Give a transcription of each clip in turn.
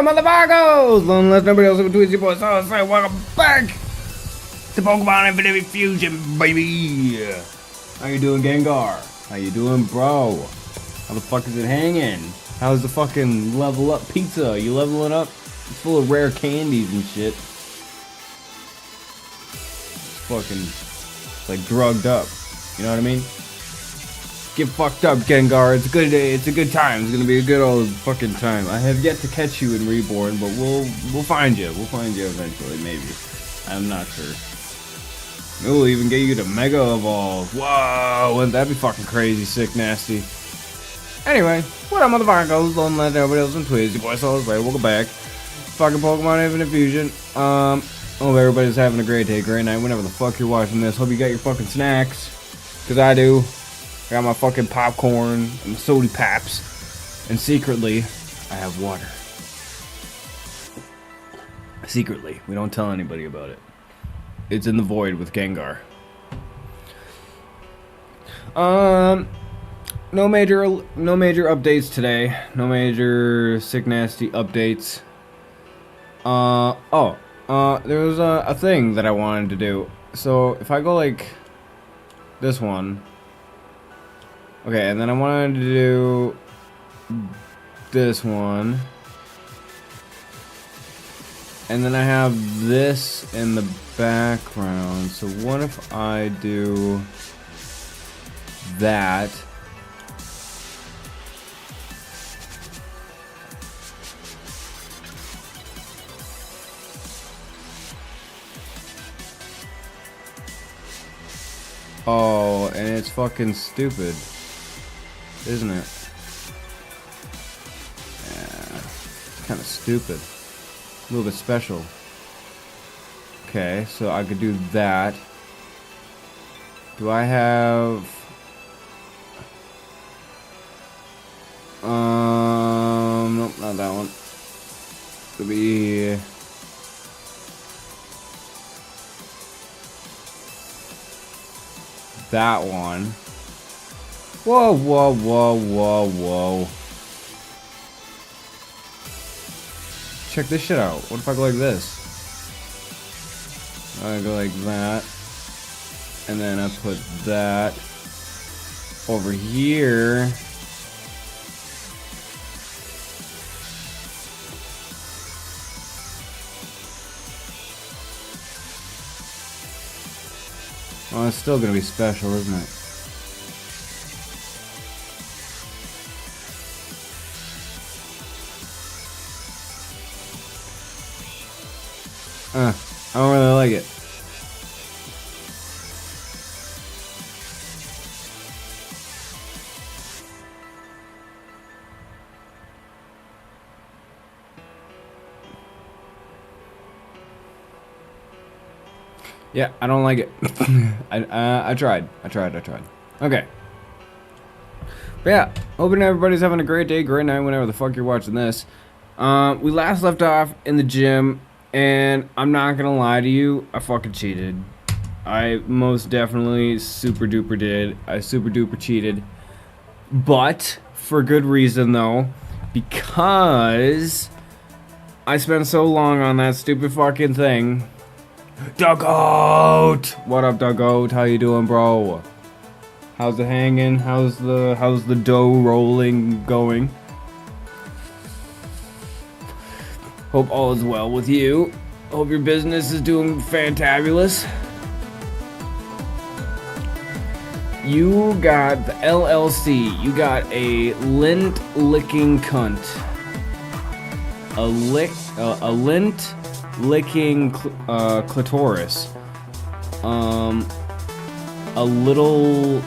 up, motherfuckers? Long less nobody else between you boys. So say welcome back to Pokemon Infinite Fusion, baby. How you doing, Gengar? How you doing, bro? How the fuck is it hanging? How's the fucking level up pizza? You leveling up? It's full of rare candies and shit. It's fucking like drugged up. You know what I mean? Get fucked up, Gengar. It's a good day. It's a good time. It's gonna be a good old fucking time. I have yet to catch you in Reborn, but we'll find you. We'll find you eventually, maybe. I'm not sure. Maybe we'll even get you to Mega Evolve. Whoa, wouldn't that be fucking crazy, sick, nasty? Anyway, what up, motherfuckers? Don't let everybody else on Twiz. Your boy Souls, right? Welcome back. Fucking Pokemon Infinite Fusion. Hope everybody's having a great day, great night, whenever the fuck you're watching this. Hope you got your fucking snacks, cause I do. I got my fucking popcorn and soda paps, and secretly, I have water. Secretly, we don't tell anybody about it. It's in the void with Gengar. No major updates today. No major sick nasty updates. There was a thing that I wanted to do. So if I go like this one. Okay, and then I wanted to do this one. And then I have this in the background. So what if I do that? Oh, and it's fucking stupid, isn't it? Yeah, it's kind of stupid. A little bit special. Okay, so I could do that. Do I have... Nope, not that one. Could be... that one. Whoa, whoa, whoa, whoa, whoa. Check this shit out. What if I go like this? I go like that. And then I put that over here. Well, it's still gonna be special, isn't it? I don't really like it. Yeah, I don't like it. I tried. Okay. But yeah, hoping everybody's having a great day, great night, whenever the fuck you're watching this. We last left off in the gym, and I'm not gonna lie to you, I fucking cheated. I most definitely super duper did. I super duper cheated. But, for good reason though, because I spent so long on that stupid fucking thing. Dugout! What up, Dugout? How you doing, bro? How's it hanging? How's the dough rolling going? Hope all is well with you. Hope your business is doing fantabulous. You got the LLC. You got a lint licking cunt. A lint licking clitoris. A little.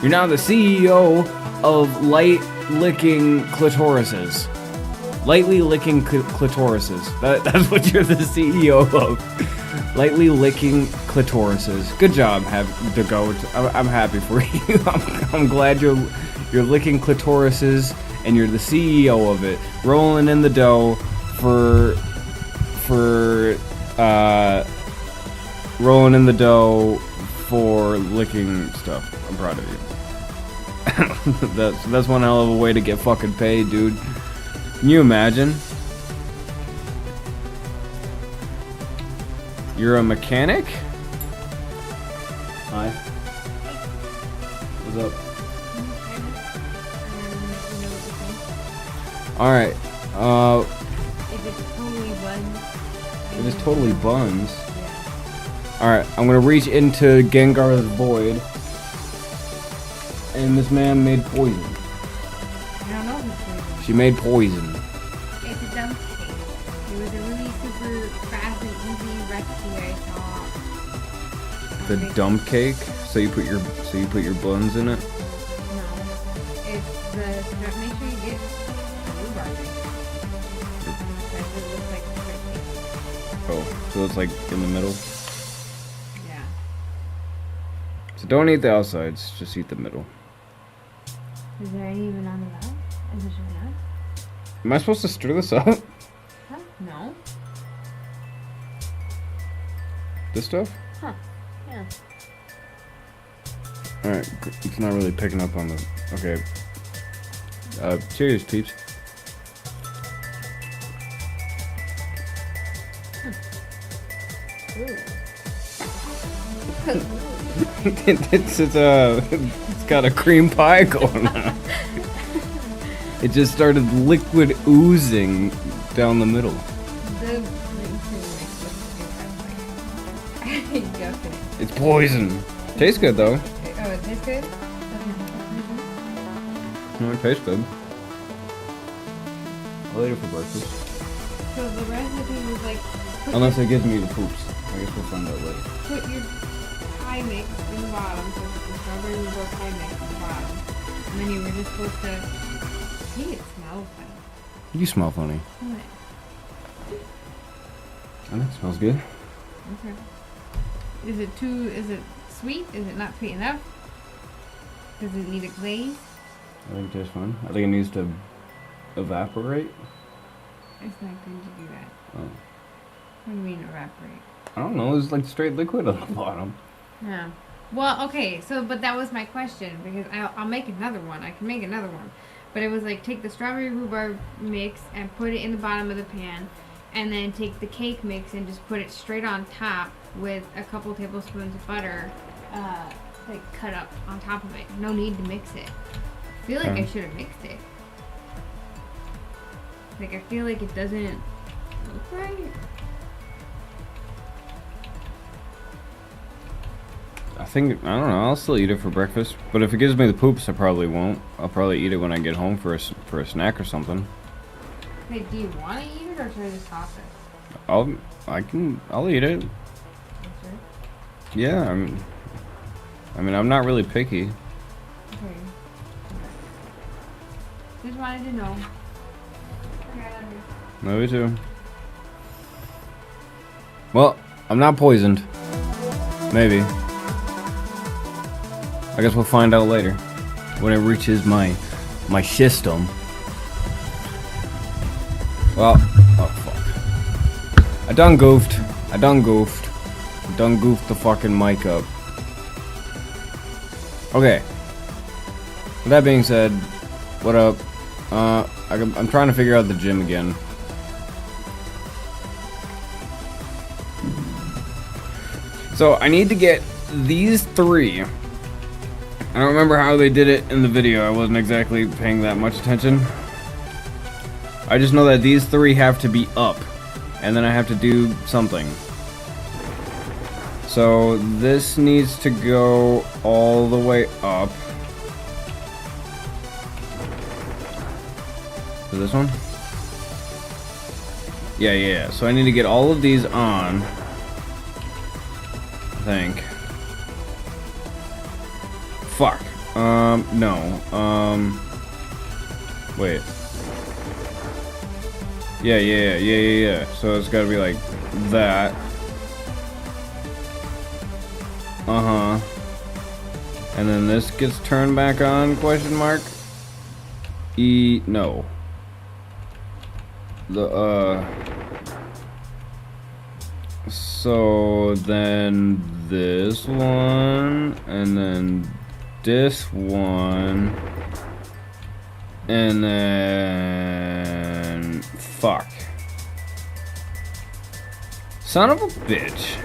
You're now the CEO of light licking clitorises. Lightly licking clitorises. That's what you're the CEO of. Lightly licking clitorises. Good job, to go. I'm happy for you. I'm glad you're licking clitorises and you're the CEO of it. Rolling in the dough for rolling in the dough for licking stuff. I'm proud of you. That's one hell of a way to get fucking paid, dude. Can you imagine? You're a mechanic? Hi. What's up? Alright, If it's totally buns. it is totally buns. Yeah. Alright, I'm gonna reach into Gengar's void. And MrsMaaam made poison. I don't know if it's poison. She made poison. It's a dump cake. It was a really super fast and easy recipe I saw. The dump cake? So you put your buns in it? No. It's the make sure you get rhubarb cake. That's what it looks like in the cake. Oh, so it's like in the middle? Yeah. So don't eat the outsides, just eat the middle. Is there any even on the bottom? Is it showing up? Am I supposed to stir this up? Huh? No. This stuff? Huh. Yeah. Alright, it's not really picking up on the... Okay. Cheers, peeps. It's got a cream pie going on. It just started liquid oozing down the middle. The It's poison. Tastes good though. Oh, is this good? No, it tastes good. I'll eat it for breakfast. So the recipe was like, Unless it gives me the poops. I guess we'll find out later. put your pie mix in the bottom, so it's the strawberry rhubarb pie mix in the bottom. And then you were just supposed to, I think it smells funny. You smell funny. What? I think it smells good. Okay. Is it sweet? Is it not sweet enough? Does it need a glaze? I think it tastes fine. I think it needs to evaporate. It's not good to do that. Oh. What do you mean evaporate? I don't know. There's like straight liquid on the bottom. Yeah. Well, okay, so, but that was my question, because I'll make another one. I can make another one. But it was like, take the strawberry rhubarb mix and put it in the bottom of the pan, and then take the cake mix and just put it straight on top with a couple tablespoons of butter, like cut up on top of it. No need to mix it. I feel like I should have mixed it. Like, I feel like it doesn't look right. I think, I don't know, I'll still eat it for breakfast. But if it gives me the poops, I probably won't. I'll probably eat it when I get home for a snack or something. Hey, do you want to eat it, or should I just toss it? I'll eat it. Sure. Yeah, I mean, I'm not really picky. Okay. Just wanted to know. Okay, I love you. Love you too. Well, I'm not poisoned. Maybe. I guess we'll find out later when it reaches my system. Well, oh fuck. I done goofed the fucking mic up. Okay. With that being said, what up? I'm trying to figure out the gym again. So I need to get these three. I don't remember how they did it in the video. I wasn't exactly paying that much attention. I just know that these three have to be up, and then I have to do something. So this needs to go all the way up. So this one? Yeah. So I need to get all of these on. I think. Fuck. No. Wait. Yeah. So it's gotta be like that. And then this gets turned back on, question mark? No. So then this one, and then this one. And then... Fuck. Son of a bitch.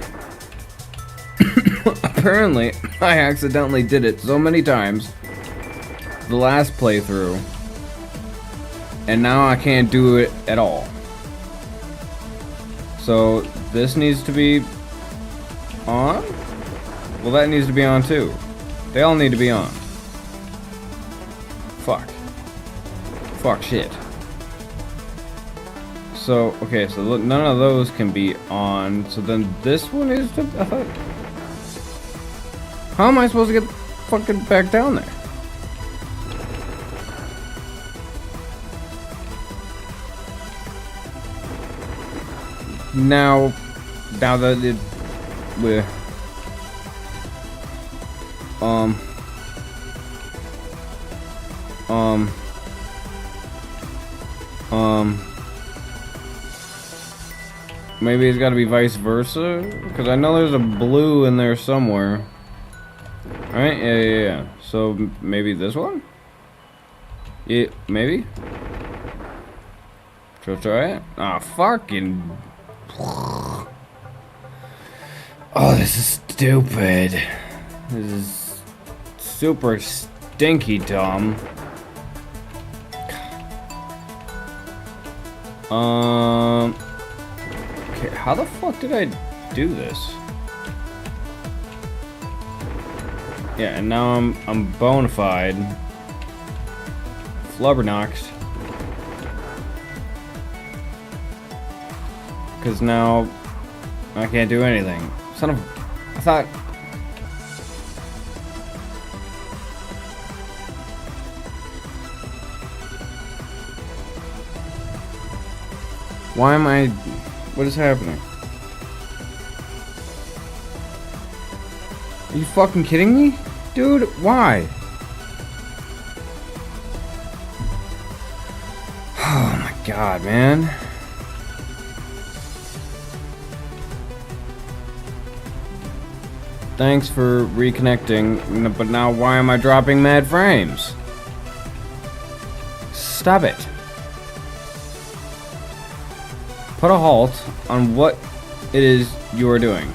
Apparently, I accidentally did it so many times. The last playthrough. And now I can't do it at all. So, this needs to be on? Well, that needs to be on too. They all need to be on. Fuck. Fuck shit. So, okay, so look, none of those can be on. So then this one is the... I thought... How am I supposed to get fucking back down there? Now that it... We're... Maybe it's gotta be vice versa? Because I know there's a blue in there somewhere. Right? Yeah. So maybe this one? Yeah, maybe? Should I try it? Ah, fucking... Oh, this is stupid. This is super stinky dumb. Okay, how the fuck did I do this? Yeah, and now I'm bona fide. Flubberknocked. Because now I can't do anything. Son of... I thought... Why am I... What is happening? Are you fucking kidding me? Dude, why? Oh my god, man. Thanks for reconnecting, but now why am I dropping mad frames? Stop it. Put a halt on what it is you are doing.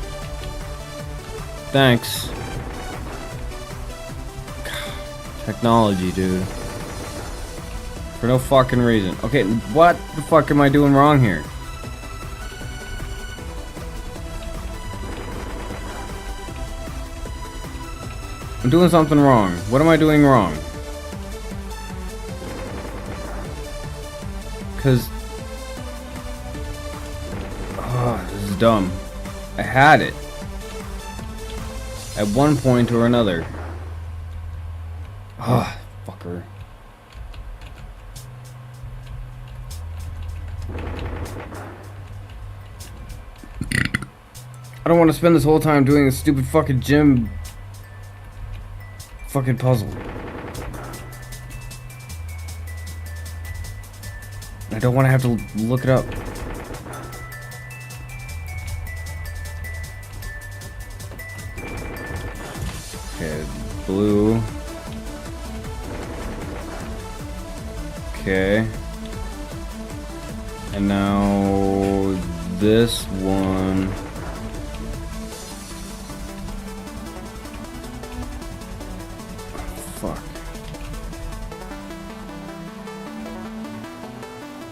Thanks. Technology, dude. For no fucking reason. Okay, what the fuck am I doing wrong here? I'm doing something wrong. What am I doing wrong? Cause... Oh, this is dumb. I had it. At one point or another. Ah, fucker. I don't want to spend this whole time doing this stupid fucking gym fucking puzzle. I don't want to have to look it up. Okay, blue. Okay. And now this one. Fuck.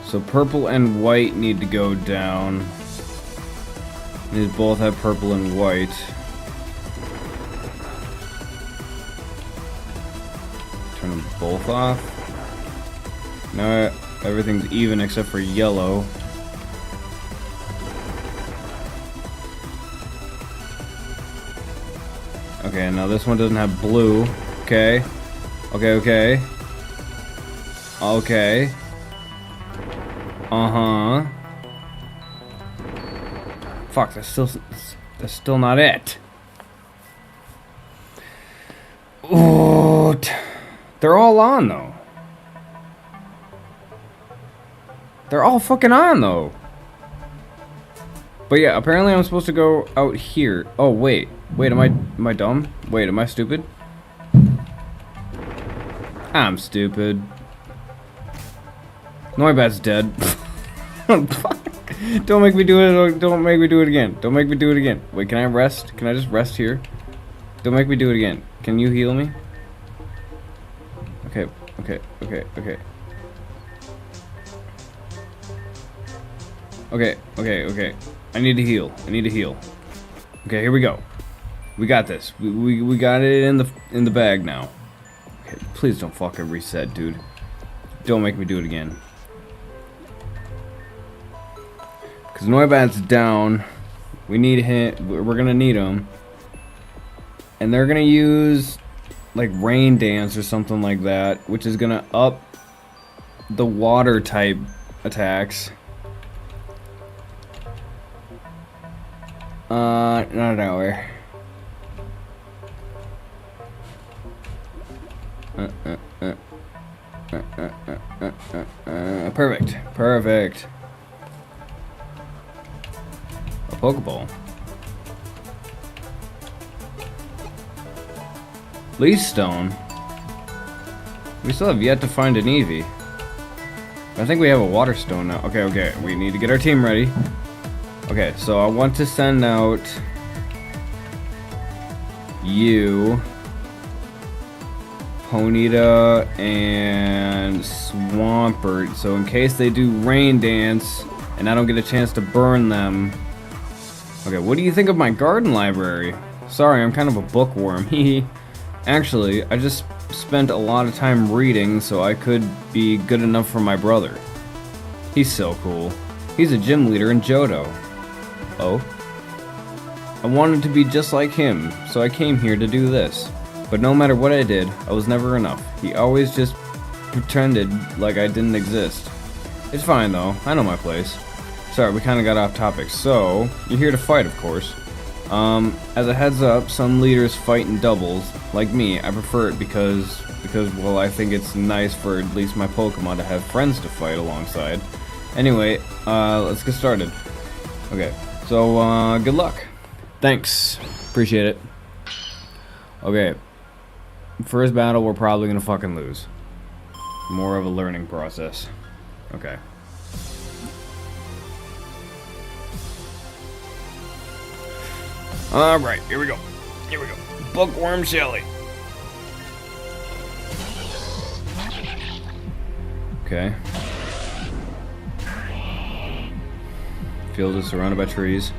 So purple and white need to go down. These both have purple and white. Turn them both off. Now everything's even except for yellow. Okay, now this one doesn't have blue. Okay. Okay. Okay. Uh-huh. Fuck, that's still not it. Ooh, they're all on though. They're all fucking on though. But yeah, apparently I'm supposed to go out here. Oh wait, am I dumb? Wait, am I stupid? I'm stupid. Noibat's dead. Don't make me do it. Don't make me do it again. Don't make me do it again. Wait, can I rest? Can I just rest here? Don't make me do it again. Can you heal me? Okay, okay, okay, okay. Okay, okay, okay. I need to heal. I need to heal. Okay, here we go. We got this. We got it in the bag now. Okay, please don't fucking reset, dude. Don't make me do it again. Cause Noibat's down. We need him. We're gonna need him. And they're gonna use like Rain Dance or something like that, which is gonna up the water type attacks. Not nowhere. Perfect. Perfect. A Pokeball. Leaf Stone. We still have yet to find an Eevee. I think we have a Water Stone now. Okay, okay. We need to get our team ready. Okay, so I want to send out you, Ponyta, and Swampert. So in case they do Rain Dance and I don't get a chance to burn them. Okay, what do you think of my garden library? Sorry, I'm kind of a bookworm. Hehe. Actually, I just spent a lot of time reading so I could be good enough for my brother. He's so cool. He's a gym leader in Johto. Oh? I wanted to be just like him, so I came here to do this. But no matter what I did, I was never enough. He always just pretended like I didn't exist. It's fine though, I know my place. Sorry, we kinda got off topic. So, you're here to fight, of course. As a heads up, some leaders fight in doubles. Like me, I prefer it because, well, I think it's nice for at least my Pokemon to have friends to fight alongside. Anyway, let's get started. Okay, so, good luck. Thanks. Appreciate it. Okay. First battle, we're probably gonna fucking lose. More of a learning process. Okay. Alright, here we go. Here we go. Bookworm Shelly. Okay. Field is surrounded by trees.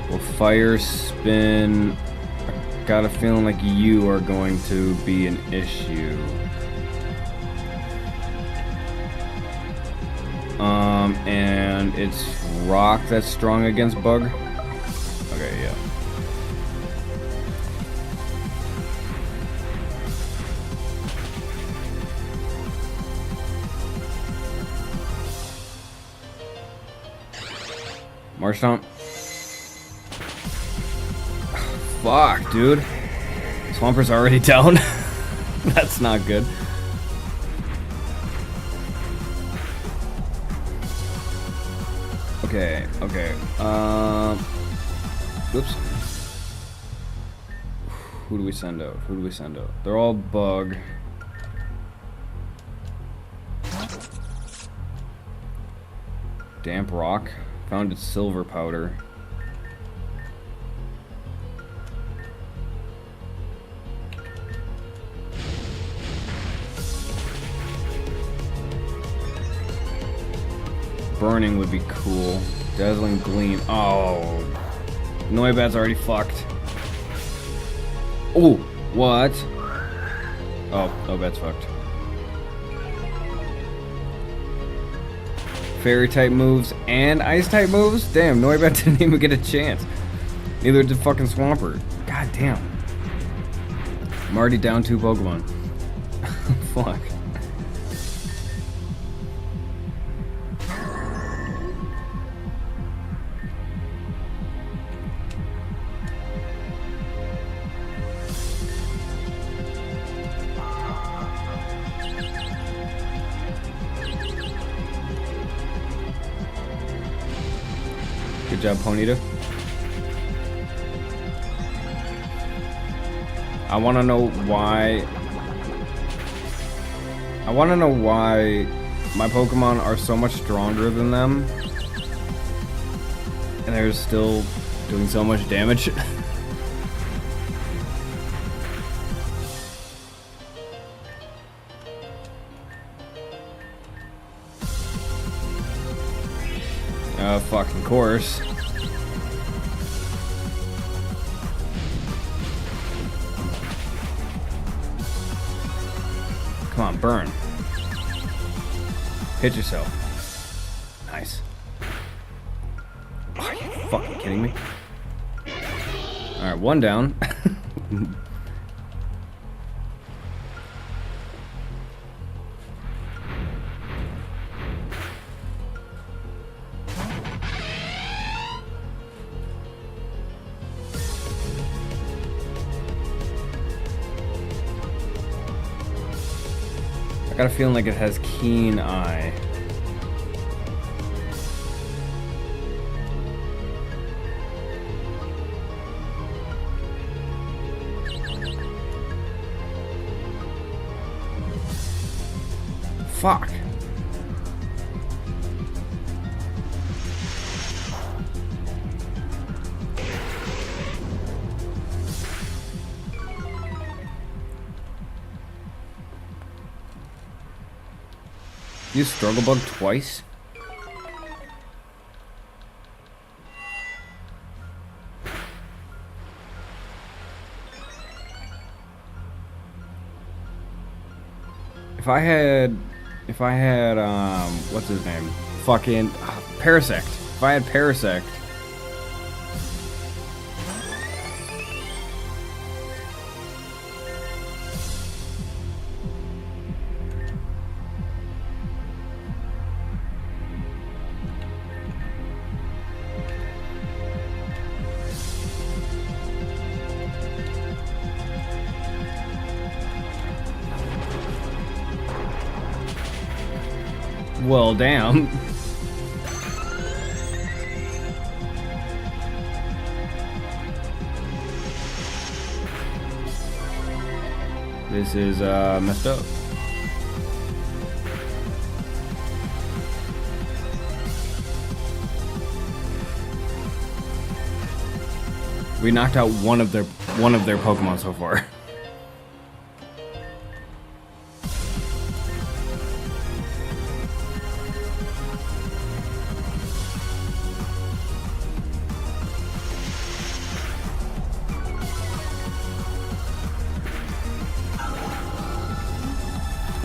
Well, fire spin. I got a feeling like you are going to be an issue. And it's rock that's strong against bug. Okay, yeah. Marshtomp. Fuck, dude. Swamper's already down. That's not good. Okay, okay. Oops. Who do we send out? Who do we send out? They're all bug. Damp rock. Found its silver powder. Burning would be cool. Dazzling Gleam. Oh. Noibat's already fucked. Oh, what? Oh, Noibat's fucked. Fairy type moves and ice type moves? Damn, Noibat didn't even get a chance. Neither did fucking Swampert. God damn. I'm already down 2 Pokemon. Fuck. Good job, Ponyta. I want to know why. I want to know why my Pokemon are so much stronger than them, and they're still doing so much damage. Fucking course. Come on, burn. Hit yourself. Nice. Are you fucking kidding me? Alright, one down. I got a feeling like it has keen eye. Fuck. You struggle bug twice? If I had, what's his name? Fucking, Parasect. If I had Parasect. Well, damn. This is, messed up. We knocked out one of their Pokemon so far.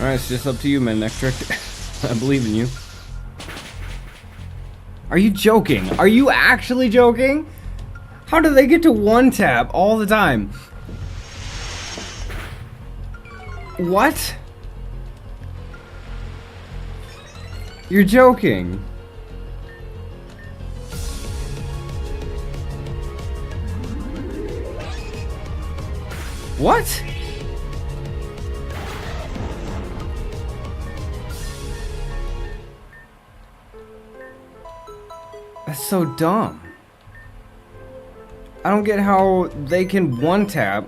Alright, it's just up to you, Manectric. I believe in you. Are you joking? Are you actually joking? How do they get to one tap all the time? What? You're joking. What? That's so dumb. I don't get how they can one tap.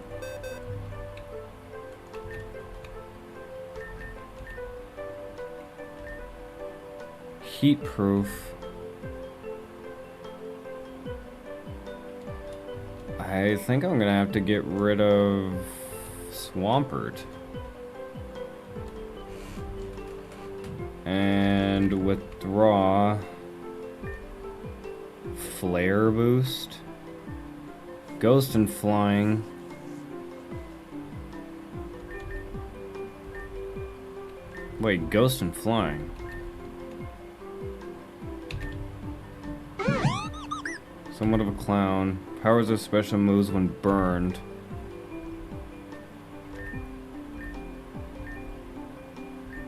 Heat proof. I think I'm gonna have to get rid of Swampert. And withdraw Flare boost. Ghost and flying. Wait, ghost and flying. Somewhat of a clown. Powers of special moves when burned.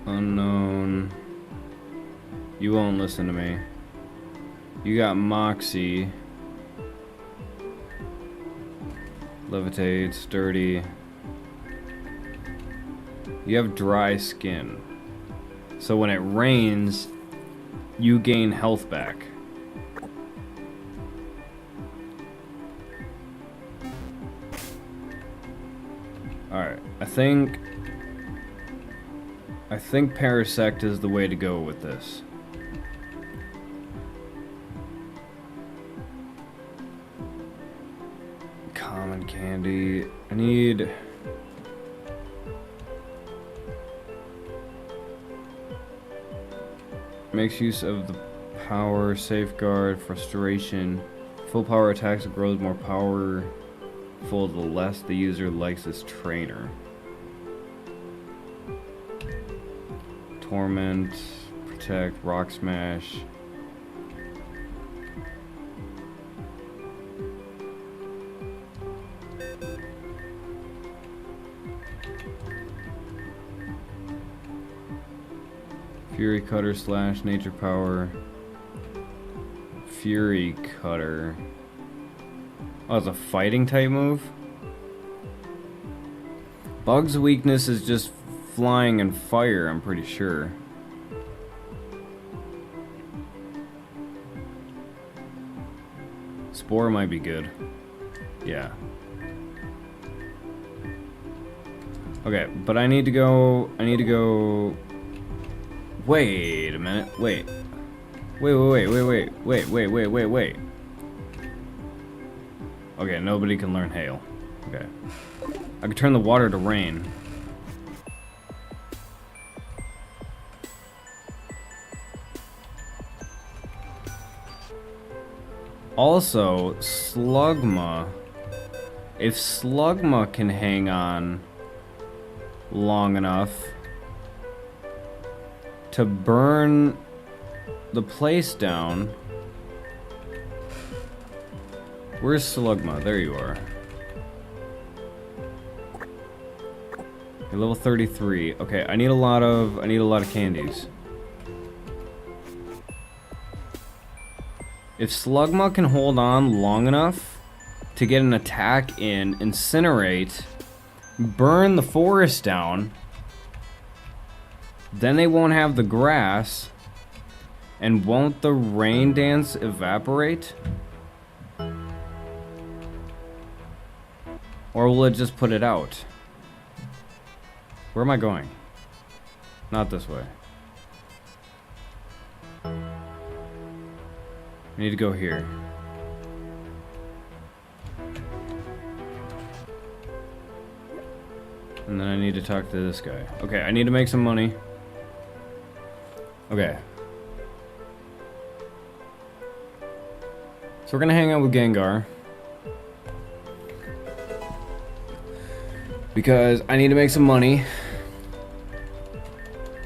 Unknown. You won't listen to me. You got Moxie. Levitate, sturdy. You have dry skin. So when it rains, you gain health back. Alright, I think Parasect is the way to go with this. Common candy. I need... Makes use of the power, safeguard, frustration. Full power attacks grows more powerful the less the user likes this trainer. Torment, protect, rock smash. Fury Cutter slash nature power. Fury Cutter. Oh, it's a fighting type move? Bug's weakness is just flying and fire, I'm pretty sure. Spore might be good. Yeah. Okay, but I need to go... Wait a minute. Wait. Wait. Okay, nobody can learn hail. Okay. I can turn the water to rain. Also, Slugma. If Slugma can hang on long enough to burn the place down. Where's Slugma? There you are. You're level 33. Okay, I need a lot of candies. If Slugma can hold on long enough to get an attack in, incinerate, burn the forest down, then they won't have the grass, and won't the rain dance evaporate? Or will it just put it out? Where am I going? Not this way. I need to go here. And then I need to talk to this guy. Okay, I need to make some money. Okay. So we're gonna hang out with Gengar. Because I need to make some money.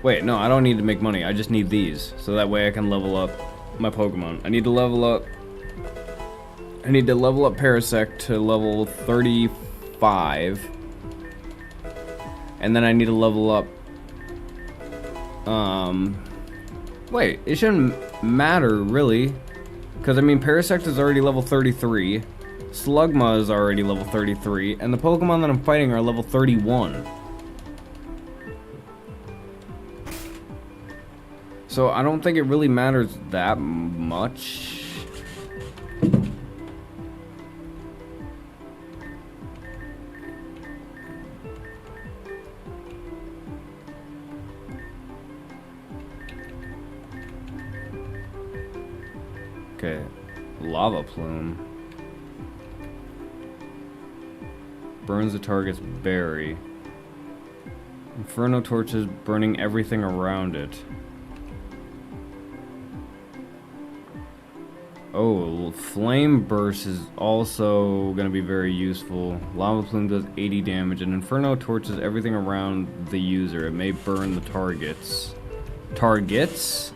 Wait, no, I don't need to make money. I just need these. So that way I can level up my Pokemon. I need to level up Parasect to level 35. And then I need to level up wait, it shouldn't matter really. Because I mean Parasect is already level 33. Slugma is already level 33, and the Pokemon that I'm fighting are level 31. So I don't think it really matters that much. Okay, Lava Plume. Burns the target's berry. Inferno torches burning everything around it. Oh, Flame Burst is also going to be very useful. Lava Plume does 80 damage, and Inferno torches everything around the user. It may burn the targets. Targets?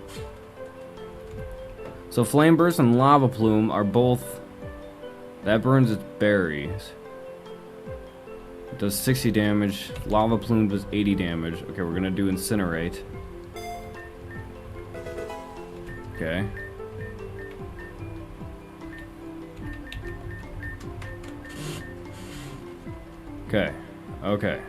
So Flame Burst and Lava Plume are both... That burns its berries. It does 60 damage. Lava Plume does 80 damage. Okay, we're gonna do Incinerate. Okay. Okay. Okay.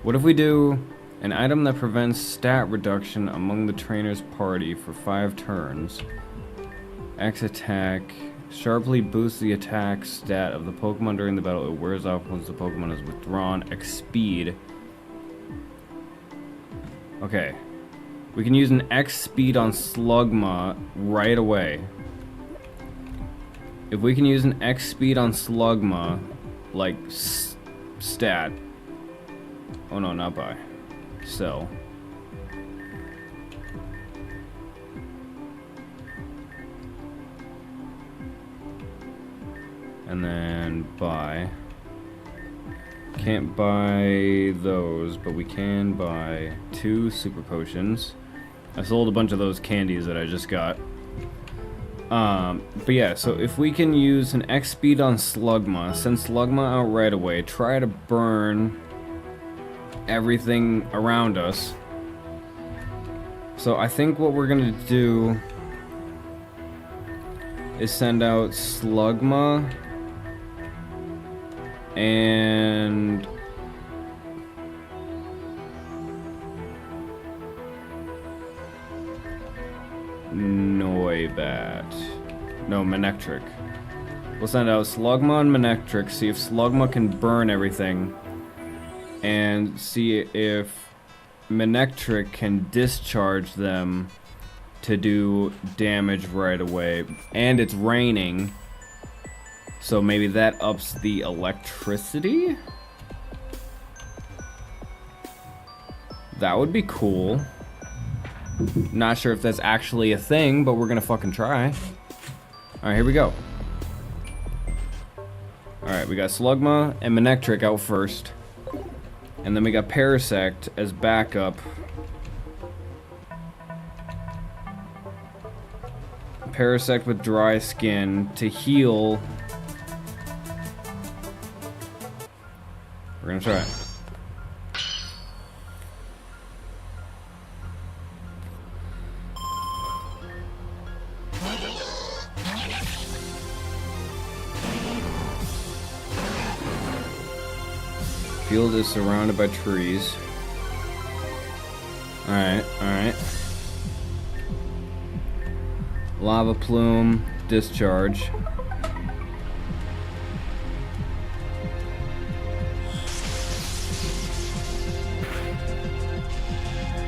What if we do an item that prevents stat reduction among the trainer's party for 5 turns? X attack, Sharply boosts the attack stat of the Pokemon during the battle. It wears off once the Pokemon is withdrawn. X speed. Okay. We can use an X speed on Slugma right away. If we can use an X speed on Slugma, like stat. Oh no, not buy. Sell. And then buy. Can't buy those, but we can buy 2 super potions. I sold a bunch of those candies that I just got. But yeah, so if we can use an X speed on Slugma, send Slugma out right away, try to burn everything around us. So I think what we're gonna do is send out Slugma and Noibat. No, Manectric. We'll send out Slugma and Manectric, see if Slugma can burn everything, and see if Manectric can discharge them to do damage right away. And it's raining, so maybe that ups the electricity? That would be cool. Not sure if that's actually a thing, but we're gonna fucking try. Alright, here we go. Alright, we got Slugma and Manectric out first. And then we got Parasect as backup. Parasect with dry skin to heal. We're gonna try it. Field is surrounded by trees. Alright, alright. Lava plume, discharge.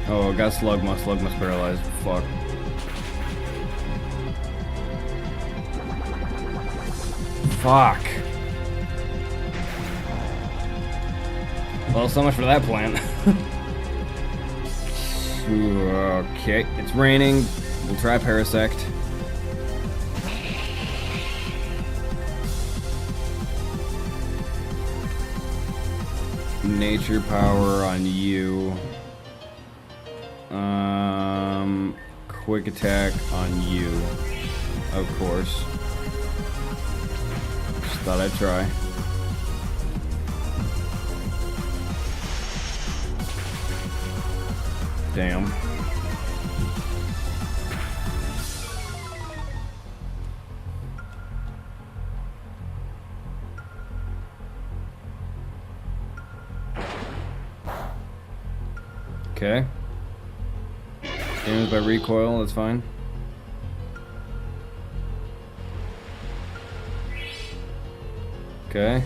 Oh, I got Slugma. Slugma's paralyzed. Fuck. Fuck. Well, so much for that plan. Okay, it's raining. We'll try Parasect. Nature power on you. Quick attack on you. Of course. Just thought I'd try. Damn. Okay. Damage by recoil, that's fine. Okay.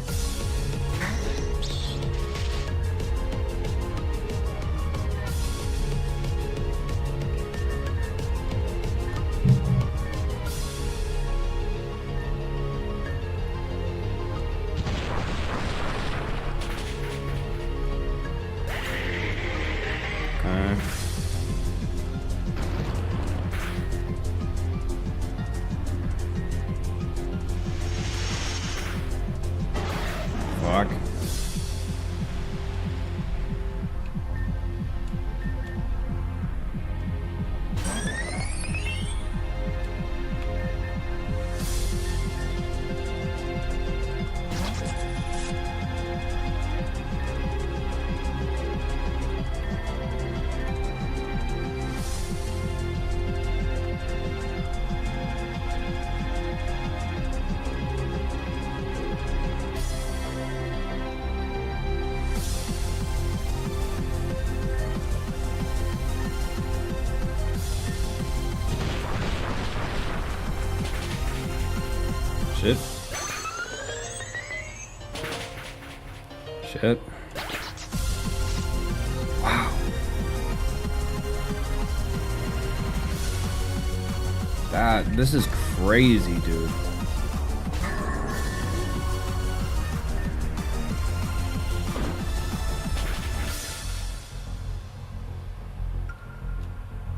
Shit. Wow. This is crazy, dude.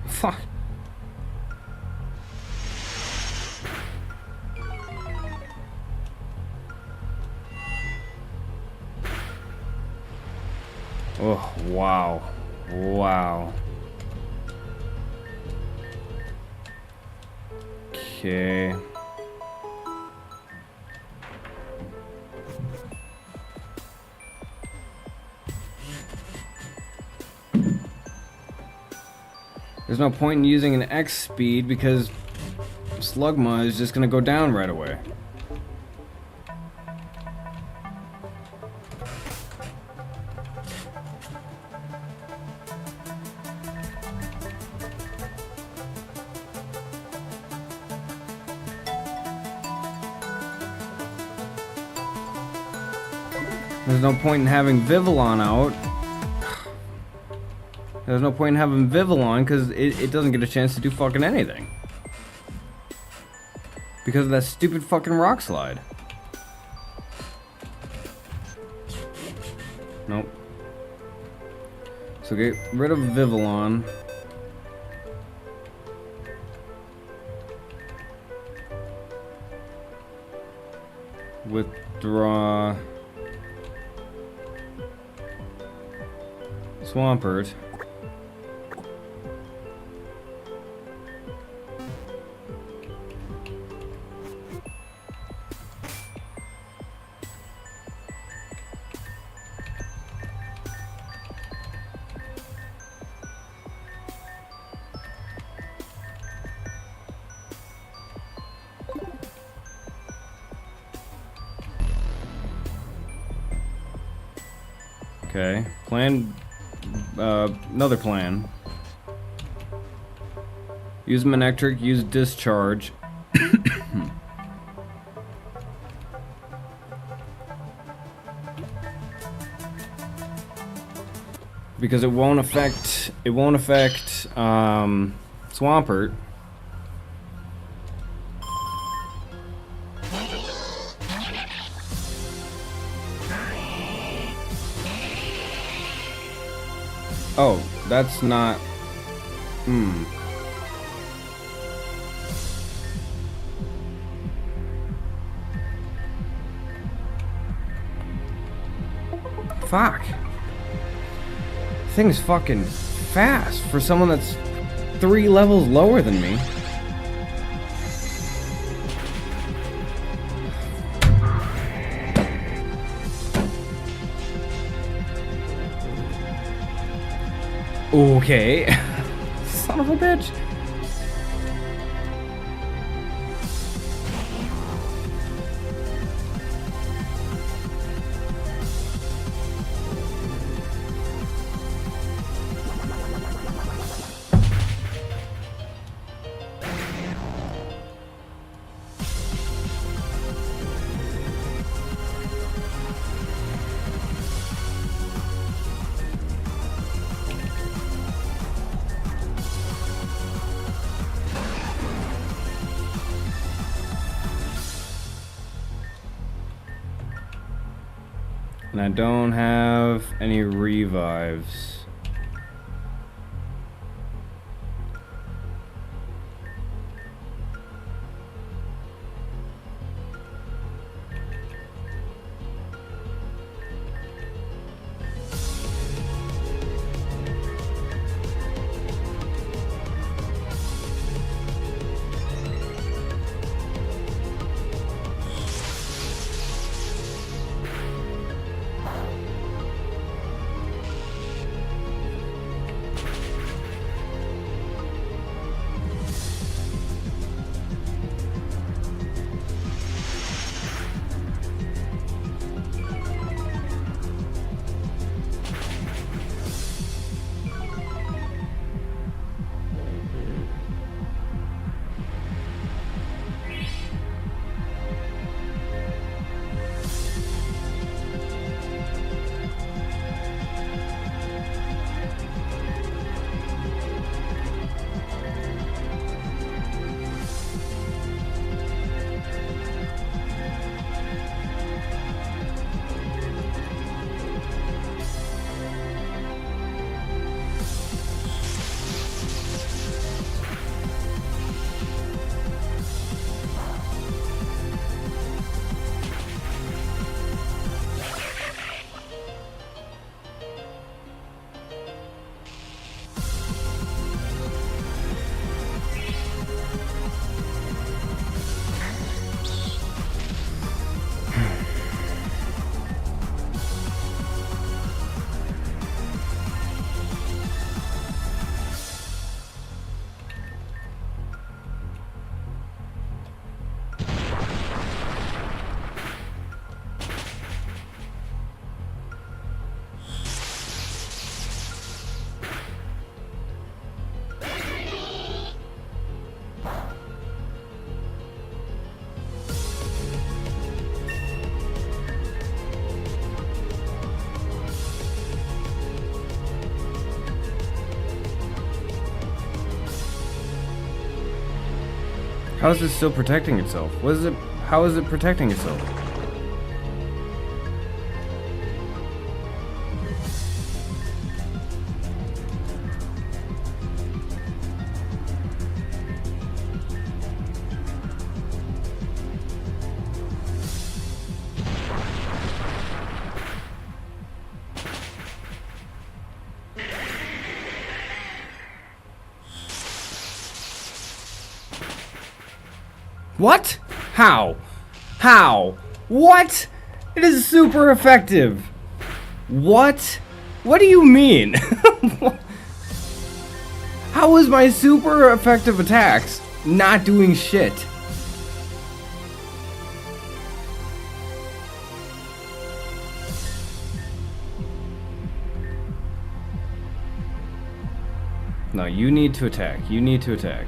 Fuck. Oh, wow. Wow. Okay. There's no point in using an X speed because Slugma is just gonna go down right away. There's no point in having Vivillon out. There's no point in having Vivillon because it doesn't get a chance to do fucking anything. Because of that stupid fucking rock slide. Nope. So get rid of Vivillon. Withdraw Swampert. Okay, plan, another plan. Use Manectric, use Discharge. Because it won't affect, Swampert. Oh, that's not... Fuck. Thing's fucking fast for someone that's 3 levels lower than me. Okay. Son of a bitch. And I don't have any revives. How is this still protecting itself? What is it? How is it protecting itself? What? How? How? What? It is super effective. What? What do you mean? How is my super effective attacks not doing shit? No, you need to attack. You need to attack.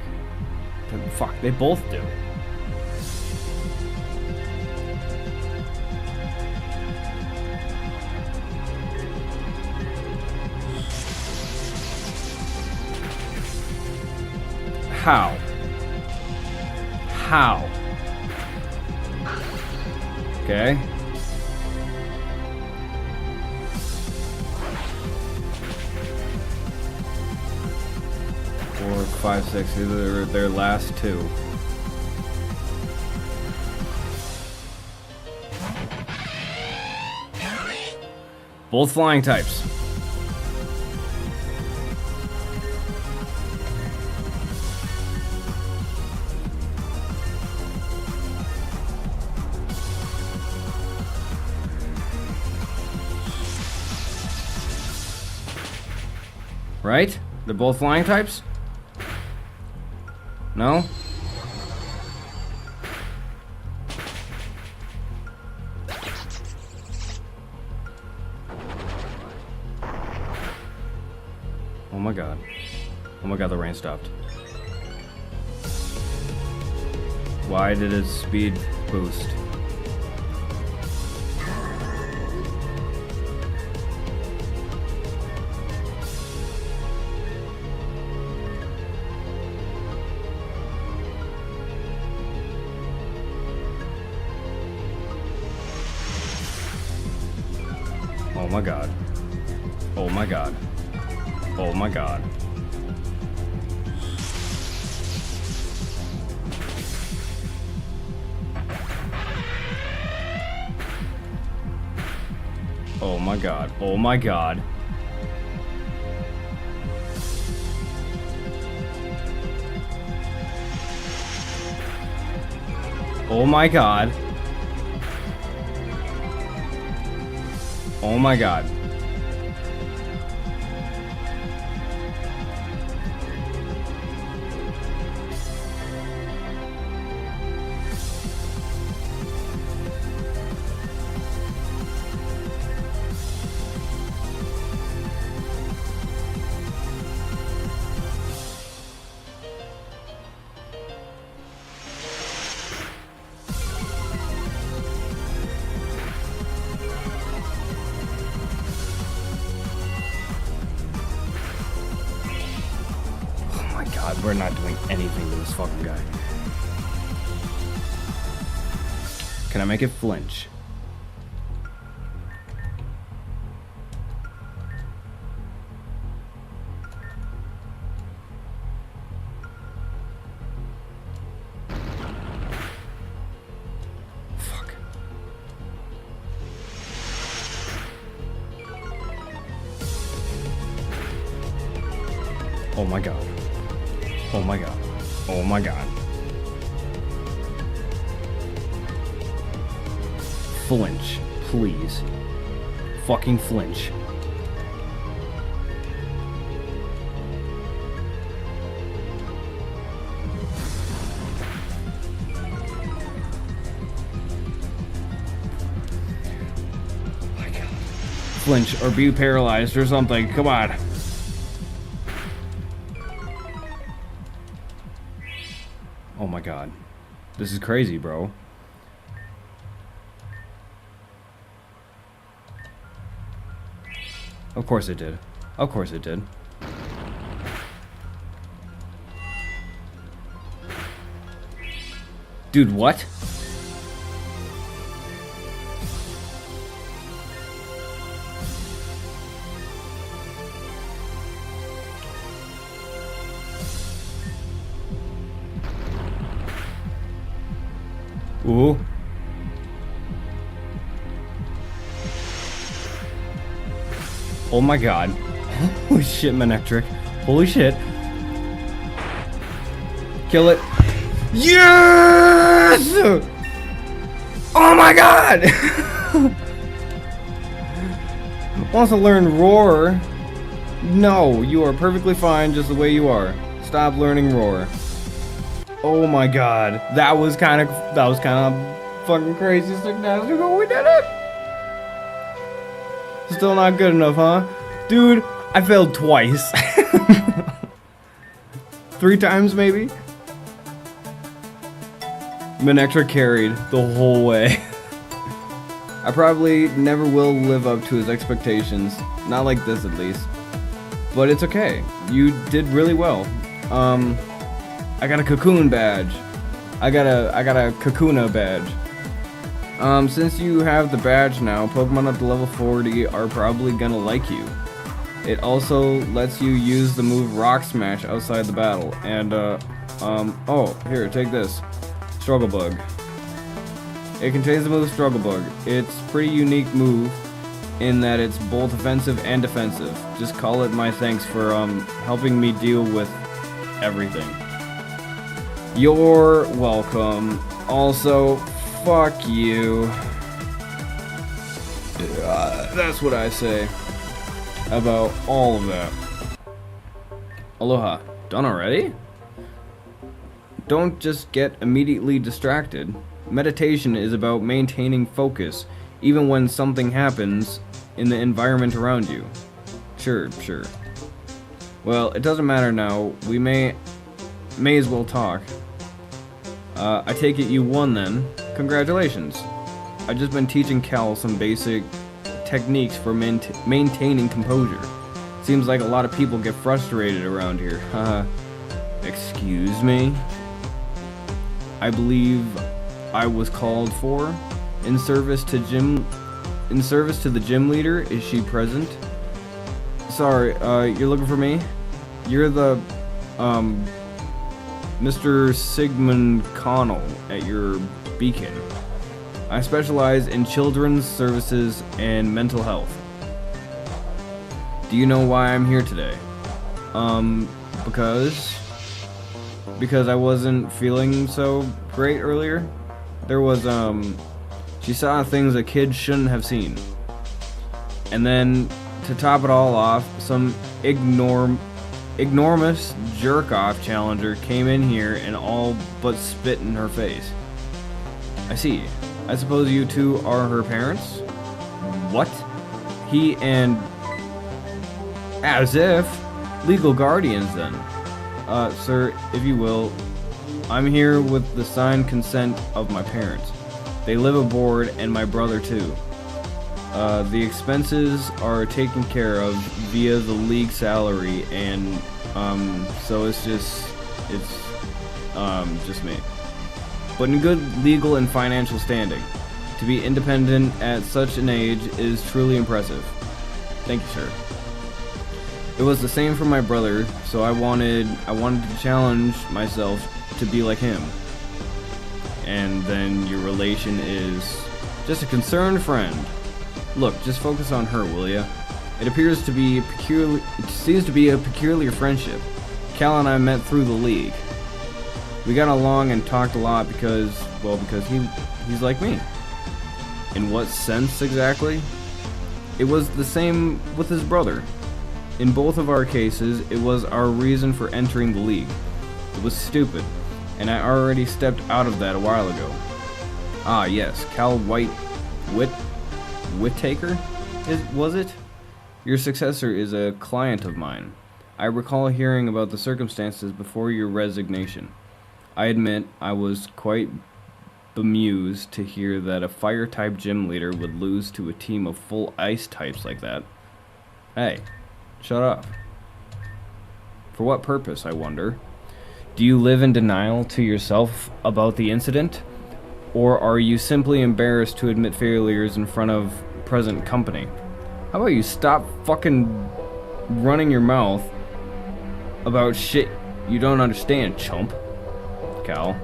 Fuck, they both do. How? How? Okay. Four, five, six. These are their last two. Both flying types. Right? They're both flying types? No? Oh my god. Oh my god, the rain stopped. Why did its speed boost? Oh my god. Oh my god. Oh my god. Oh my god. Oh my god. Oh my god. Oh my god. God, we're not doing anything to this fucking guy. Can I make it flinch? Fuck. Oh my god. Oh my god. Oh my god. Flinch, please. Fucking flinch. Oh my god. Flinch or be paralyzed or something. Come on. Oh my god. This is crazy, bro. Of course it did. Of course it did. Dude, what? Ooh. Oh my god. Holy shit, Manectric. Holy shit. Kill it. Yes! Oh my god! Wants to learn Roar? No, you are perfectly fine just the way you are. Stop learning Roar. Oh my god. That was kind of fucking crazy. Sick nasty, but we did it! Still not good enough, huh? Dude, I failed twice. 3 times maybe? Manectric carried the whole way. I probably never will live up to his expectations. Not like this, at least. But it's okay. You did really well. I got a cocoon badge. I got a Kakuna badge. Since you have the badge now, Pokemon up to level 40 are probably gonna like you. It also lets you use the move Rock Smash outside the battle. And, oh, here, take this. Struggle Bug. It contains the move Struggle Bug. It's a pretty unique move in that it's both offensive and defensive. Just call it my thanks for, helping me deal with everything. You're welcome. Also, fuck you. That's what I say about all of that. Aloha. Done already? Don't just get immediately distracted. Meditation is about maintaining focus, even when something happens in the environment around you. Sure. Well, it doesn't matter now. We may as well talk. I take it you won then. Congratulations. I've just been teaching Cal some basic techniques for maintaining composure. Seems like a lot of people get frustrated around here. Excuse me? I believe I was called for in service to the gym leader. Is she present? Sorry, you're looking for me? You're the Mr. Sigmund Connell at your beacon. I specialize in children's services and mental health. Do you know why I'm here today? Because I wasn't feeling so great earlier. There was, she saw things a kid shouldn't have seen. And then, to top it all off, some enormous jerk-off challenger came in here and all but spit in her face. I see. I suppose you two are her parents? What? He and... As if. Legal guardians, then. Sir, if you will, I'm here with the signed consent of my parents. They live aboard, and my brother, too. The expenses are taken care of via the league salary, and, so it's just me. But in good legal and financial standing. To be independent at such an age is truly impressive. Thank you, sir. It was the same for my brother, so I wanted to challenge myself to be like him. And then your relation is just a concerned friend. Look, just focus on her, will ya? It seems to be a peculiar friendship. Cal and I met through the league. We got along and talked a lot because he's like me. In what sense exactly? It was the same with his brother. In both of our cases, it was our reason for entering the league. It was stupid, and I already stepped out of that a while ago. Ah, yes, Cal Whittaker? Was it? Your successor is a client of mine. I recall hearing about the circumstances before your resignation. I admit I was quite bemused to hear that a fire-type gym leader would lose to a team of full ice types like that. Hey, shut up. For what purpose, I wonder? Do you live in denial to yourself about the incident? Or are you simply embarrassed to admit failures in front of present company? How about you stop fucking running your mouth about shit you don't understand, chump? Cal.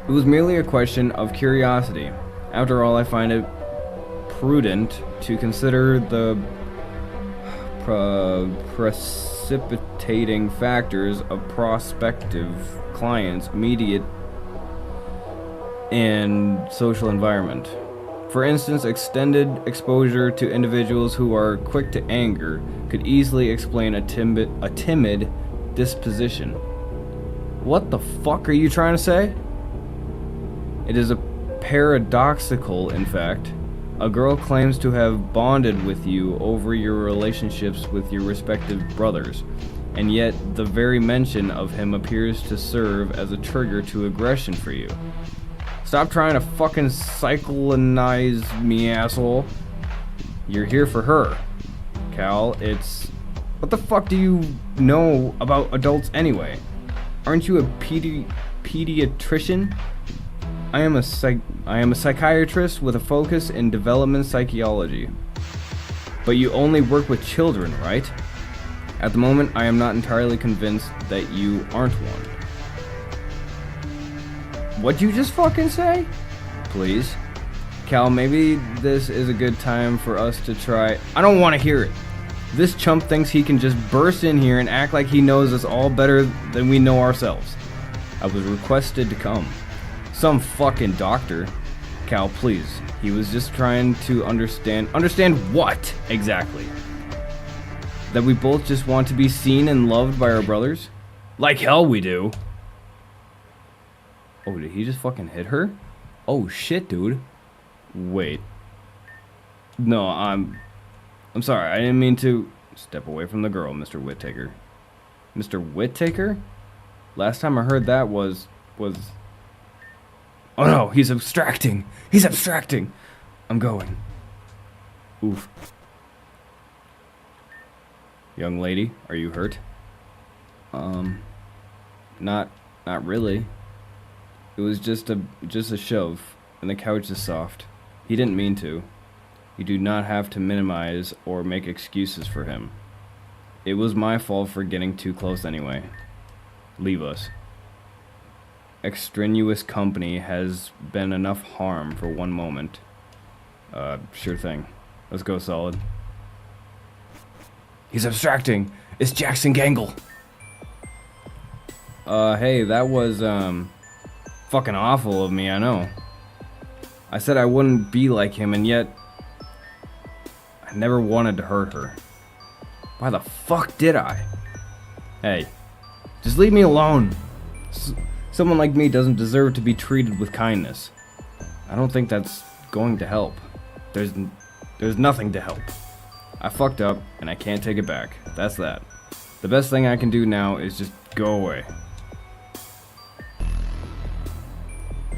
It was merely a question of curiosity. After all, I find it prudent to consider the precipitating factors of prospective clients' immediate and social environment. For instance, extended exposure to individuals who are quick to anger could easily explain a timid disposition. What the fuck are you trying to say? It is a paradoxical, in fact. A girl claims to have bonded with you over your relationships with your respective brothers, and yet the very mention of him appears to serve as a trigger to aggression for you. Stop trying to fucking psychoanalyze me, asshole. You're here for her. Cal, it's... What the fuck do you know about adults anyway? Aren't you a pediatrician? I am a psychiatrist with a focus in development psychology. But you only work with children, right? At the moment, I am not entirely convinced that you aren't one. What'd you just fucking say? Please. Cal, maybe this is a good time for us to try... I don't want to hear it. This chump thinks he can just burst in here and act like he knows us all better than we know ourselves. I was requested to come. Some fucking doctor. Cal, please. He was just trying to understand... Understand what, exactly? That we both just want to be seen and loved by our brothers? Like hell we do. Oh, did he just fucking hit her? Oh shit, dude. Wait. No, I'm sorry, I didn't mean to... Step away from the girl, Mr. Whittaker. Mr. Whittaker? Last time I heard that was... Oh no, he's abstracting! He's abstracting! I'm going. Oof. Young lady, are you hurt? Not really. It was just a shove, and the couch is soft. He didn't mean to. You do not have to minimize or make excuses for him. It was my fault for getting too close anyway. Leave us. Extraneous company has been enough harm for one moment. Sure thing. Let's go, Solid. He's abstracting! It's Jackson Gangle! Hey, that was, fucking awful of me, I know. I said I wouldn't be like him, and yet... I never wanted to hurt her. Why the fuck did I? Hey, just leave me alone. Someone like me doesn't deserve to be treated with kindness. I don't think that's going to help. There's nothing to help. I fucked up, and I can't take it back. That's that. The best thing I can do now is just go away.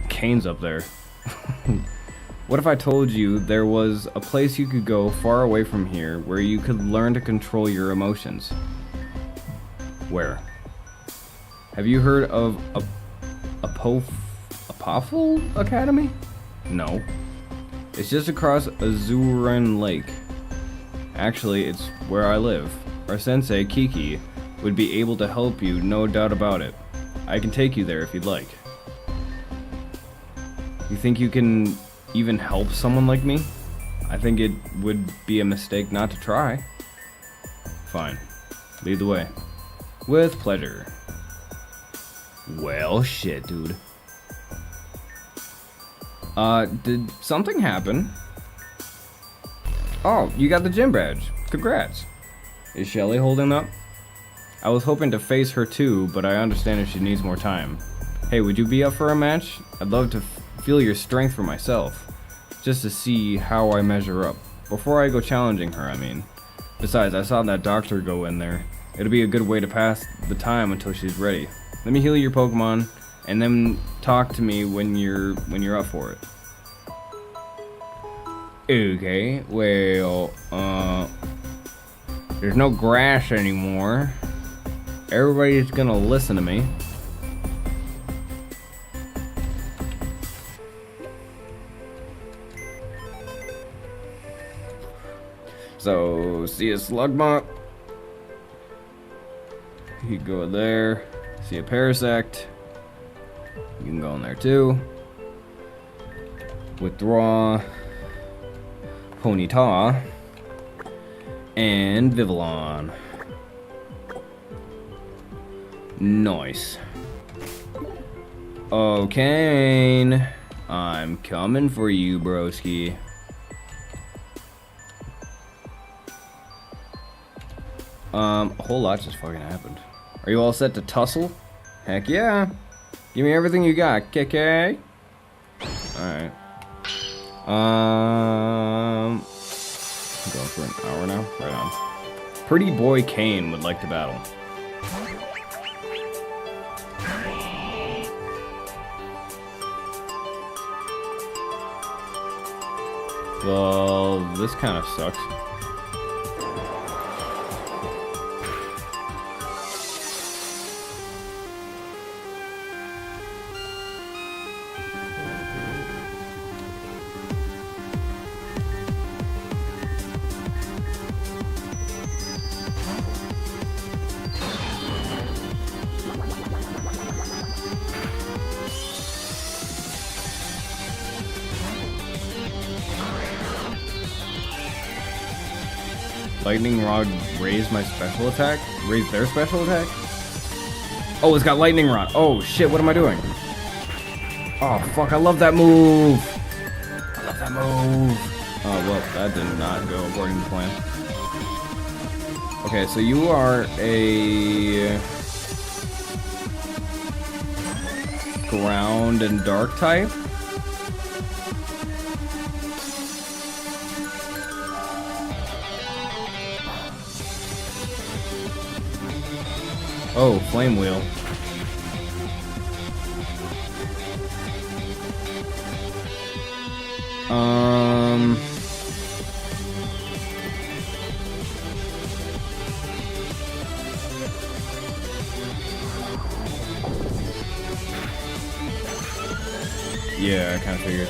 Kane's up there. What if I told you there was a place you could go far away from here where you could learn to control your emotions? Where? Have you heard of Apophel Academy? No. It's just across Azuran Lake. Actually, it's where I live. Our sensei, Kiki, would be able to help you, no doubt about it. I can take you there if you'd like. You think you can even help someone like me? I think it would be a mistake not to try. Fine. Lead the way. With pleasure. Well, shit, dude. Did something happen? Oh, you got the gym badge. Congrats. Is Shelly holding up? I was hoping to face her too, but I understand if she needs more time. Hey, would you be up for a match? I'd love to feel your strength for myself. Just to see how I measure up. Before I go challenging her, I mean. Besides, I saw that doctor go in there. It'll be a good way to pass the time until she's ready. Let me heal your Pokemon, and then talk to me when you're up for it. Okay, well, there's no grass anymore. Everybody's gonna listen to me. So, see a Slugma. You can go there. See a Parasect. You can go in there too. Withdraw. Ponyta. And Vivillon. Nice. Okay. I'm coming for you, broski. A whole lot just fucking happened. Are you all set to tussle? Heck yeah. Give me everything you got, KK. Alright. I'm going for an hour now? Right on. Pretty boy Kane would like to battle. Well, this kind of sucks. Lightning Rod raised my special attack? Raised their special attack? Oh, it's got Lightning Rod. Oh shit, what am I doing? Oh fuck, I love that move. I love that move. Oh well, that did not go according to plan. Okay, so you are a ground and dark type? Oh, Flame Wheel. Yeah, I kind of figured.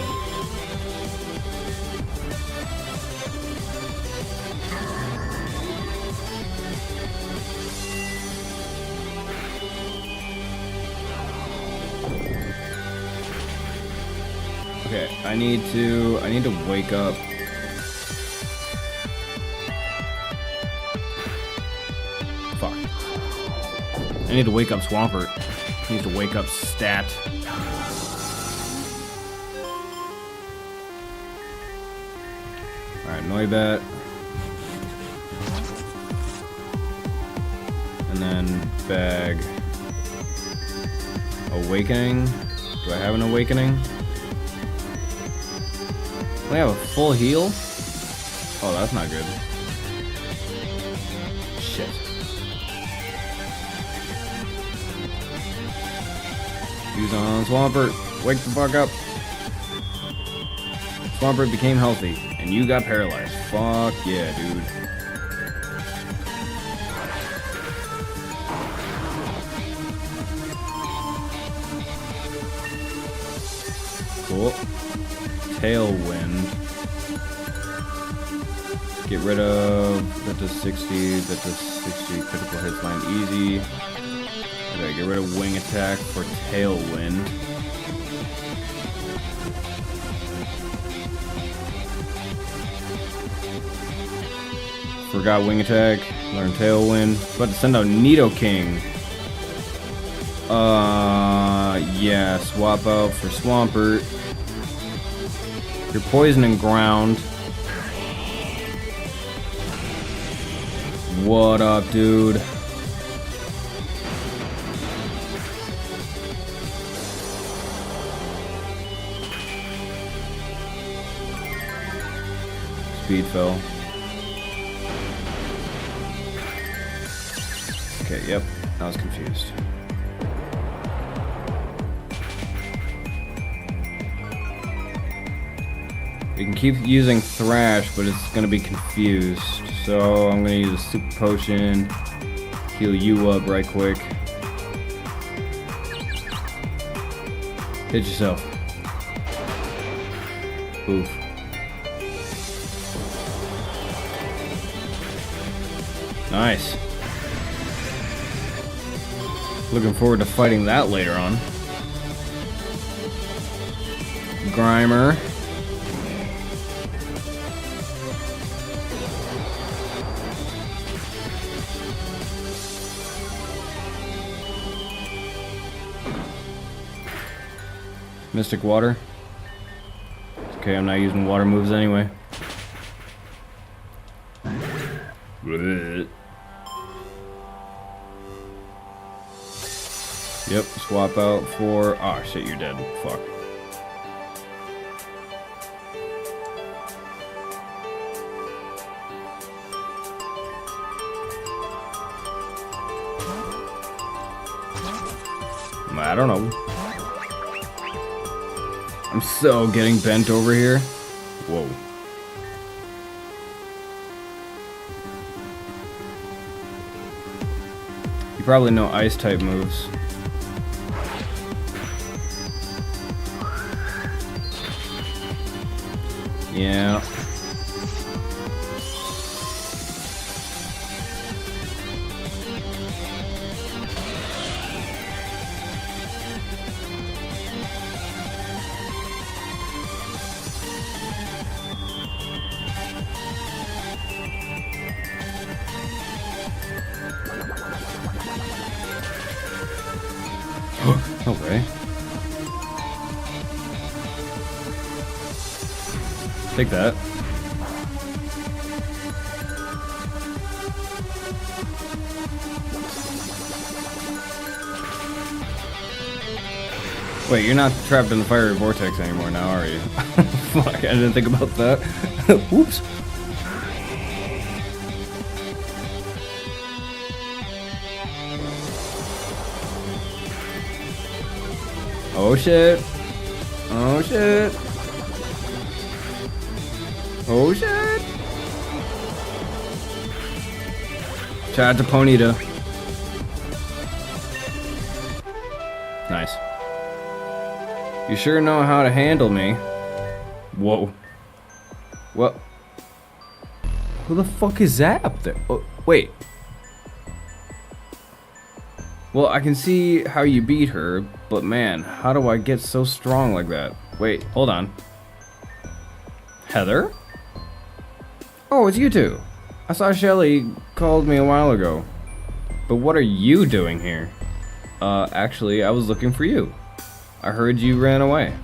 Okay, I need to wake up. Fuck. I need to wake up Swampert. I need to wake up Stat. Alright, Noibat. And then bag. Awakening. Do I have an awakening? We have a full heal? Oh, that's not good. Shit. Use on Swampert. Wake the fuck up. Swampert became healthy, and you got paralyzed. Fuck yeah, dude. Cool. Tailwind. Get rid of that does 60, that does 60 critical hits land easy. Okay, get rid of wing attack for Tailwind. Forgot wing attack, learn Tailwind. About to send out Nidoking. Yeah, swap out for Swampert. You're poisoning ground. What up, dude? Speed fell. Okay, yep. I was confused. You can keep using Thrash, but it's gonna be confused. So I'm gonna use a Super Potion, heal you up right quick. Hit yourself. Oof. Nice. Looking forward to fighting that later on. Grimer. Mystic Water. Okay, I'm not using water moves anyway. Yep, swap out for... Oh shit, you're dead. Fuck. I don't know. I'm so getting bent over here. Whoa. You probably know ice type moves. Yeah. No way. Take that. Wait, you're not trapped in the fiery vortex anymore now, are you? Fuck, I didn't think about that. Whoops. Oh shit. Oh shit. Oh shit. Shout out to Ponyta. Nice. You sure know how to handle me. Whoa. What? Who the fuck is that up there? Oh, wait. Well, I can see how you beat her, but man, how do I get so strong like that? Wait, hold on. Heather? Oh, it's you two. I saw Shelly called me a while ago. But what are you doing here? Actually, I was looking for you. I heard you ran away.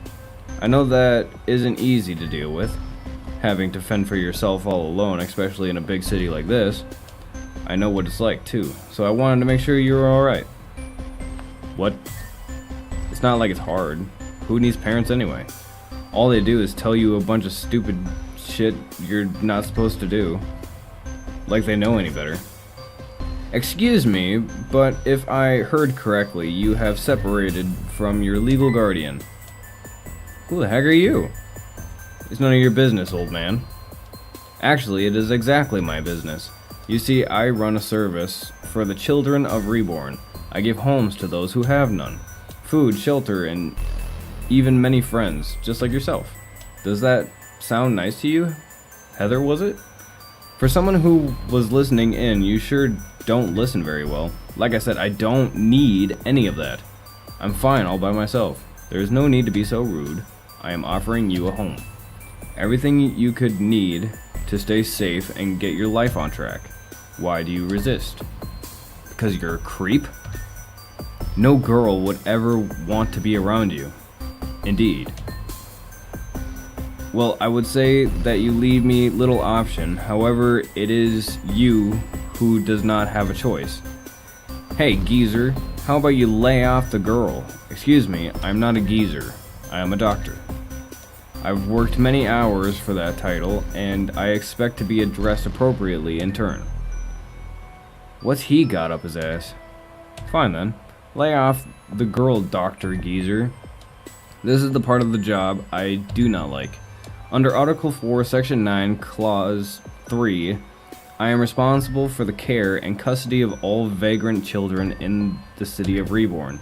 I know that isn't easy to deal with, having to fend for yourself all alone, especially in a big city like this. I know what it's like, too, so I wanted to make sure you were alright. What? It's not like it's hard. Who needs parents anyway? All they do is tell you a bunch of stupid shit you're not supposed to do. Like they know any better. Excuse me, but if I heard correctly, you have separated from your legal guardian. Who the heck are you? It's none of your business, old man. Actually, it is exactly my business. You see, I run a service for the children of Reborn. I give homes to those who have none. Food, shelter, and even many friends, just like yourself. Does that sound nice to you? Heather, was it? For someone who was listening in, you sure don't listen very well. Like I said, I don't need any of that. I'm fine all by myself. There is no need to be so rude. I am offering you a home. Everything you could need to stay safe and get your life on track. Why do you resist? Because you're a creep? No girl would ever want to be around you. Indeed. Well, I would say that you leave me little option. However, it is you who does not have a choice. Hey, geezer, how about you lay off the girl? Excuse me, I'm not a geezer. I am a doctor. I've worked many hours for that title, and I expect to be addressed appropriately in turn. What's he got up his ass? Fine then. Lay off the girl, Dr. Geezer. This is the part of the job I do not like. Under Article 4, Section 9, Clause 3, I am responsible for the care and custody of all vagrant children in the city of Reborn.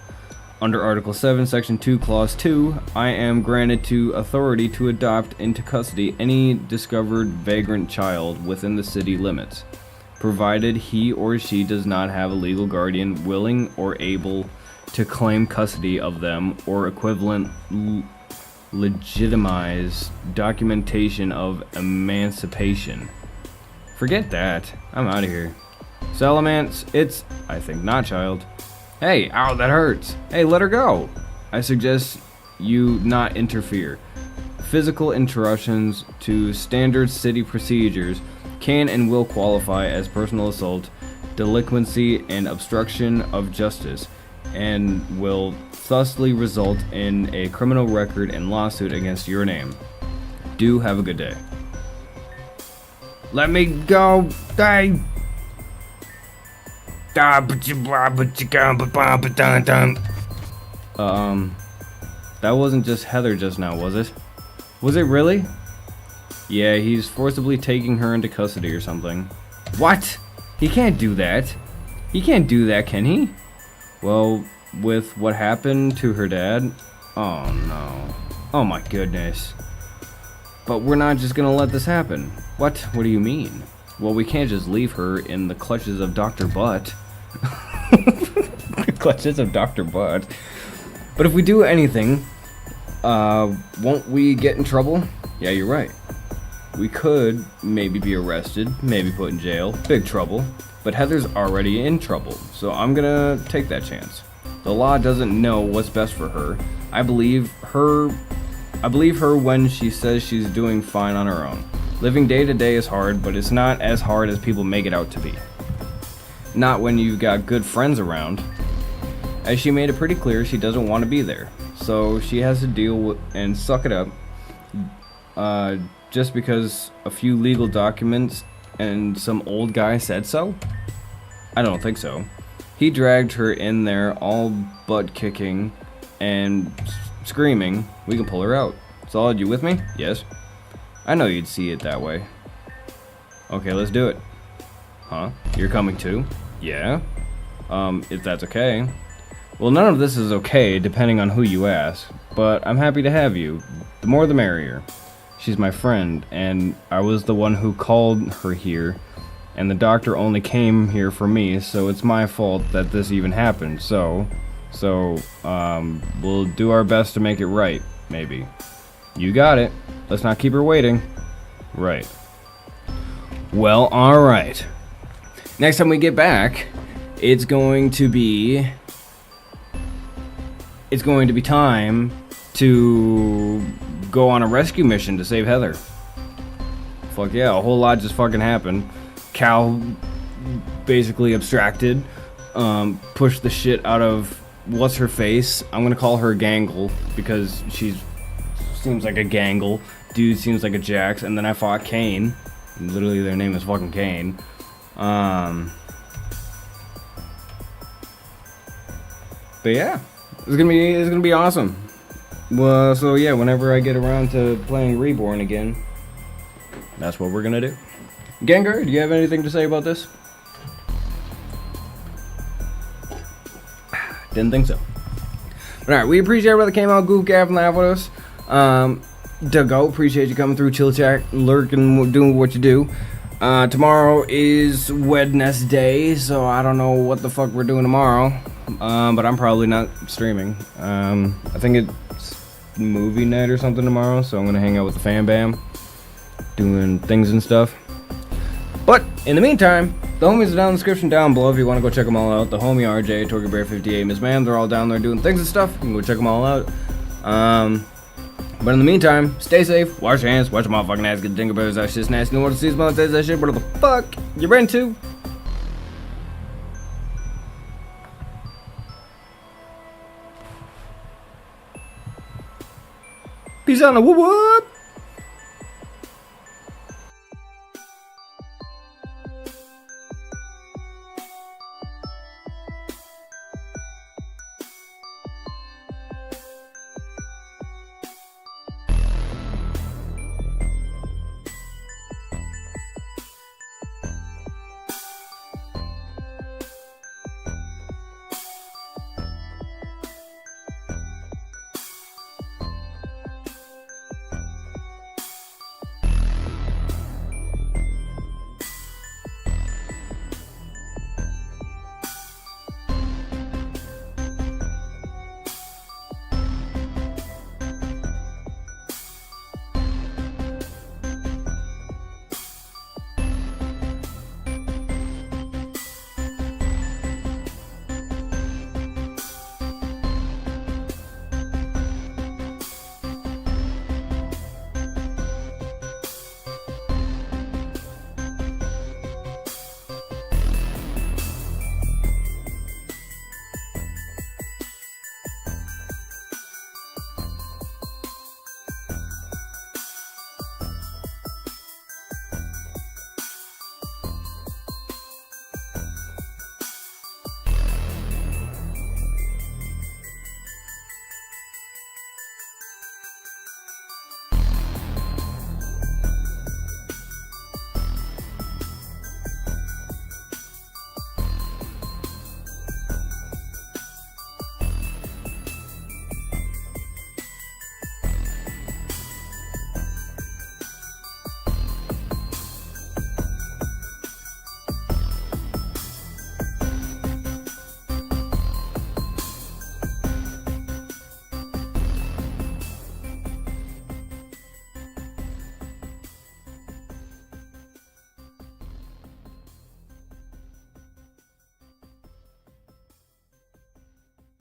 Under Article 7, Section 2, Clause 2, I am granted to authority to adopt into custody any discovered vagrant child within the city limits. provided he or she does not have a legal guardian willing or able to claim custody of them or equivalent legitimized documentation of emancipation. Forget that. I'm out of here. Salamance, it's, I think not, child. Hey, ow, that hurts. Hey, let her go. I suggest you not interfere. Physical interruptions to standard city procedures can and will qualify as personal assault, delinquency, and obstruction of justice, and will thusly result in a criminal record and lawsuit against your name. Do have a good day. Let me go. Hey. That wasn't just Heather just now, was it? Was it really? Yeah, he's forcibly taking her into custody or something. What? He can't do that. He can't do that, can he? Well, with what happened to her dad? Oh no. Oh my goodness. But we're not just gonna let this happen. What? What do you mean? Well, we can't just leave her in the clutches of Dr. Butt. Clutches of Dr. Butt. But if we do anything, won't we get in trouble? Yeah, you're right. We could maybe be arrested, maybe put in jail, big trouble. But Heather's already in trouble, so I'm gonna take that chance. The law doesn't know what's best for her. I believe her when she says she's doing fine on her own. Living day to day is hard, but it's not as hard as people make it out to be. Not when you've got good friends around. As she made it pretty clear, she doesn't want to be there. So she has to deal with and suck it up. Just because a few legal documents and some old guy said so? I don't think so. He dragged her in there all butt kicking and screaming. We can pull her out. Solid, you with me? Yes. I know you'd see it that way. Okay, let's do it. Huh? You're coming too? Yeah? If that's okay. Well, none of this is okay, depending on who you ask, but I'm happy to have you. The more the merrier. She's my friend, and I was the one who called her here, and the doctor only came here for me, so it's my fault that this even happened, so, we'll do our best to make it right, maybe. You got it. Let's not keep her waiting. Right. Well, alright. Next time we get back, it's going to be time to go on a rescue mission to save Heather. Fuck yeah, a whole lot just fucking happened. Cal basically abstracted, pushed the shit out of what's her face. I'm gonna call her Gangle because she seems like a Gangle. Dude seems like a Jax, and then I fought Kane. Literally, their name is fucking Kane. But yeah, it's gonna be awesome. Well, so yeah, whenever I get around to playing Reborn again, that's what we're gonna do. Gengar, do you have anything to say about this? Didn't think so. But alright, we appreciate everybody that came out, goof, gaff, and laugh with us. Doug, appreciate you coming through, chill chat, lurking, doing what you do. Tomorrow is Wednesday, so I don't know what the fuck we're doing tomorrow. But I'm probably not streaming. I think it's movie night or something tomorrow, so I'm gonna hang out with the fam bam, doing things and stuff. But in the meantime, the homies are down in the description down below if you want to go check them all out. The HomieRjay, TorkyBear58, MrsMaaam, they're all down there doing things and stuff. You can go check them all out. But in the meantime, stay safe, wash your hands, watch your motherfucking ass, get dingle bears, that shit's nasty. You want to see smell taste that shit, what the fuck you're into? Peace out and whoop whoop!